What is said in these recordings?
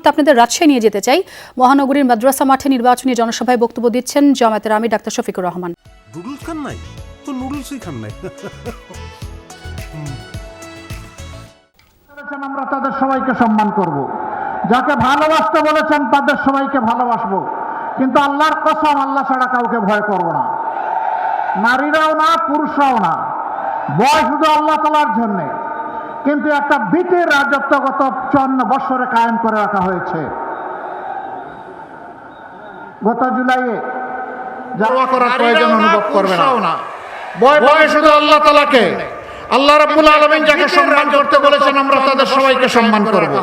মুহূর্তে আপনাদের রাজশাহী নিয়ে যেতে চাই। মহানগরীর মাদ্রাসা মাঠে নির্বাচনী জনসভায় বক্তব্য দিচ্ছেন জামায়াতের আমির ডাক্তার শফিকুর রহমান। নুডলস খান নাই তো নুডলসই খান নাই। আমরা তাদের সবাইকে সম্মান করব, যাকে ভালোবাসতে বলেছেন তাদের সবাইকে ভালোবাসবো, কিন্তু আল্লাহর কসম আল্লাহ ছাড়া কাউকে ভয় করব না, নারীরাও না পুরুষরাও না, ভয় শুধু আল্লাহ তাআলার জন্য। কিন্তু একটা ভীতির রাজত্ব গত 54 বছরে কায়েম করে রাখা হয়েছে। গত জুলাইয়ে যাওয়া করার প্রয়োজন অনুভব করবে না, ভয় পাবে শুধু আল্লাহ তাআলাকে। আল্লাহ রাব্বুল আলামিন যাকে সম্মান করতে বলেছেন আমরা তাদের সবাইকে সম্মান করব,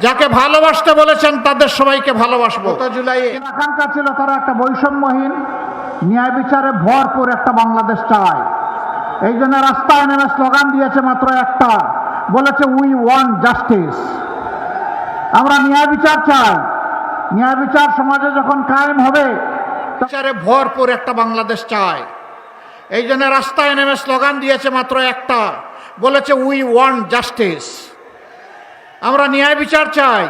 যাকে ভালোবাসতে বলেছেন তাদের সবাইকে ভালোবাসবো। গত জুলাইয়ে আকাঙ্ক্ষা ছিল তারা একটা বৈষম্যহীন ন্যায় বিচারে ভরপুর একটা বাংলাদেশ চায়। এই জন্য রাস্তায় নেমে স্লোগান দিয়েছে মাত্র একটা, বলেছে উই ওয়ান্ট জাস্টিস। আমরা ন্যায় বিচার চাই। ন্যায় বিচার সমাজে যখন কায়েম হবে বিচারে ভরপুর একটা বাংলাদেশ চায়। এই জন্য রাস্তায় নেমে স্লোগান দিয়েছে মাত্র একটা, বলেছে উই ওয়ান্ট জাস্টিস। আমরা ন্যায় বিচার চাই।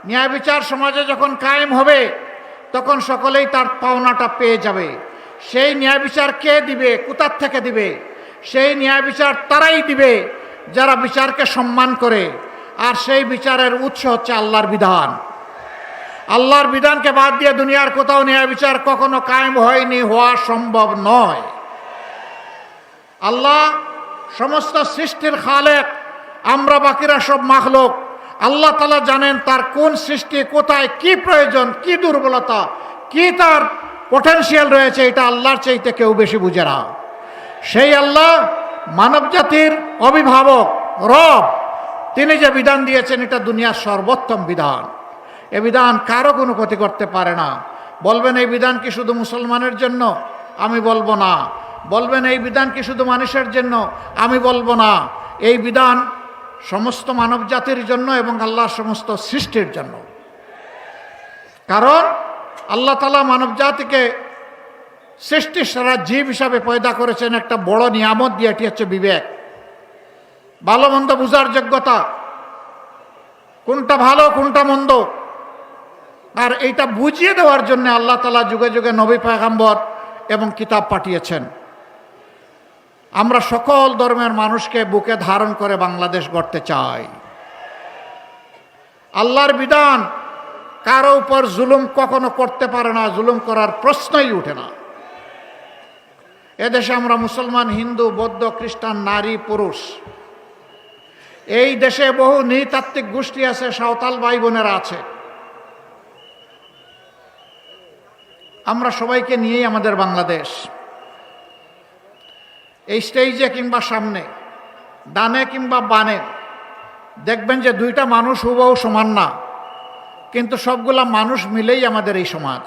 ন্যায় বিচার সমাজে যখন কায়েম হবে তখন সকলেই তার পাওনাটা পেয়ে যাবে। সেই ন্যায় বিচার কে দিবে, কোথার থেকে দিবে? সেই ন্যায় বিচার তারাই দিবে যারা বিচারকে সম্মান করে। আর সেই বিচারের উৎস হচ্ছে আল্লাহর বিধান। আল্লাহর বিধানকে বাদ দিয়ে দুনিয়ার কোথাও ন্যায় বিচার কখনো কায়েম হয়নি, হওয়া সম্ভব নয়। আল্লাহ সমস্ত সৃষ্টির খালেক, আমরা বাকিরা সব মাখলুক। আল্লাহ তাআলা জানেন তার কোন সৃষ্টি কোথায় কি প্রয়োজন, কি দুর্বলতা, কি তার পটেনশিয়াল রয়েছে, এটা আল্লাহর চাইতে কেউ বেশি বুঝে না। সেই আল্লাহ মানব জাতির অভিভাবক রব, তিনি যে বিধান দিয়েছেন এটা দুনিয়ার সর্বোত্তম বিধান। এ বিধান কারো কোনো ক্ষতি করতে পারে না। বলবেন এই বিধান কি শুধু মুসলমানের জন্য? আমি বলবো না। বলবেন এই বিধান কি শুধু মানুষের জন্য? আমি বলবো না। এই বিধান সমস্ত মানব জাতির জন্য এবং আল্লাহর সমস্ত সৃষ্টির জন্য। কারণ আল্লাহ তাআলা মানব জাতিকে সৃষ্টির সারা জীব হিসাবে পয়দা করেছেন একটা বড় নিয়ামত দিয়ে, এটি হচ্ছে বিবেক, ভালো মন্দ বুঝার যোগ্যতা, কোনটা ভালো কোনটা মন্দ। আর এইটা বুঝিয়ে দেওয়ার জন্য আল্লাহ তাআলা যুগে যুগে নবী পয়গম্বর এবং কিতাব পাঠিয়েছেন। আমরা সকল ধর্মের মানুষকে বুকে ধারণ করে বাংলাদেশ গড়তে চাই। আল্লাহর বিধান কারো উপর জুলুম কখনো করতে পারে না, জুলুম করার প্রশ্নই উঠে না। এদেশে আমরা মুসলমান, হিন্দু, বৌদ্ধ, খ্রিস্টান, নারী, পুরুষ, এই দেশে বহু নৃতাত্ত্বিক গোষ্ঠী আছে, সাঁওতাল ভাই বোনেরা আছে। আমরা সবাইকে নিয়েই আমাদের বাংলাদেশ। এই স্টেজে কিংবা সামনে, ডানে কিংবা বানে, দেখবেন যে দুইটা মানুষ হুবহু সমান না, কিন্তু সবগুলা মানুষ মিলেই আমাদের এই সমাজ।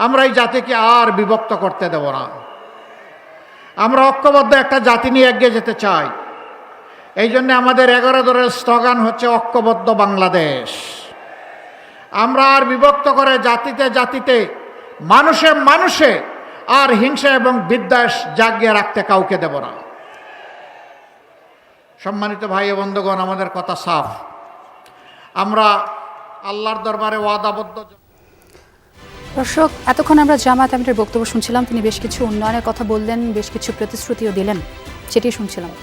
আমরা এই জাতিকে আর বিভক্ত করতে দেব না। আমরা ঐক্যবদ্ধ একটা জাতি নিয়ে এগিয়ে যেতে চাই। এই জন্য আমাদের 11 দলের স্লোগান হচ্ছে ঐক্যবদ্ধ বাংলাদেশ। আমরা আর বিভক্ত করে জাতিতে জাতিতে, মানুষে মানুষে আর হিংসা এবং বিদ্বেষ জাগিয়ে রাখতে কাউকে দেব না। সম্মানিত ভাই ও বন্ধুগণ, আমাদের কথা সাফ। আমরা আল্লাহর দরবারে ওয়াদাবদ্ধ। দর্শক, এতক্ষণ আমরা জামায়াত আমিরের বক্তব্য শুনছিলাম। তিনি বেশ কিছু উন্নয়নের কথা বললেন, বেশ কিছু প্রতিশ্রুতিও দিলেন, সেটি শুনছিলাম।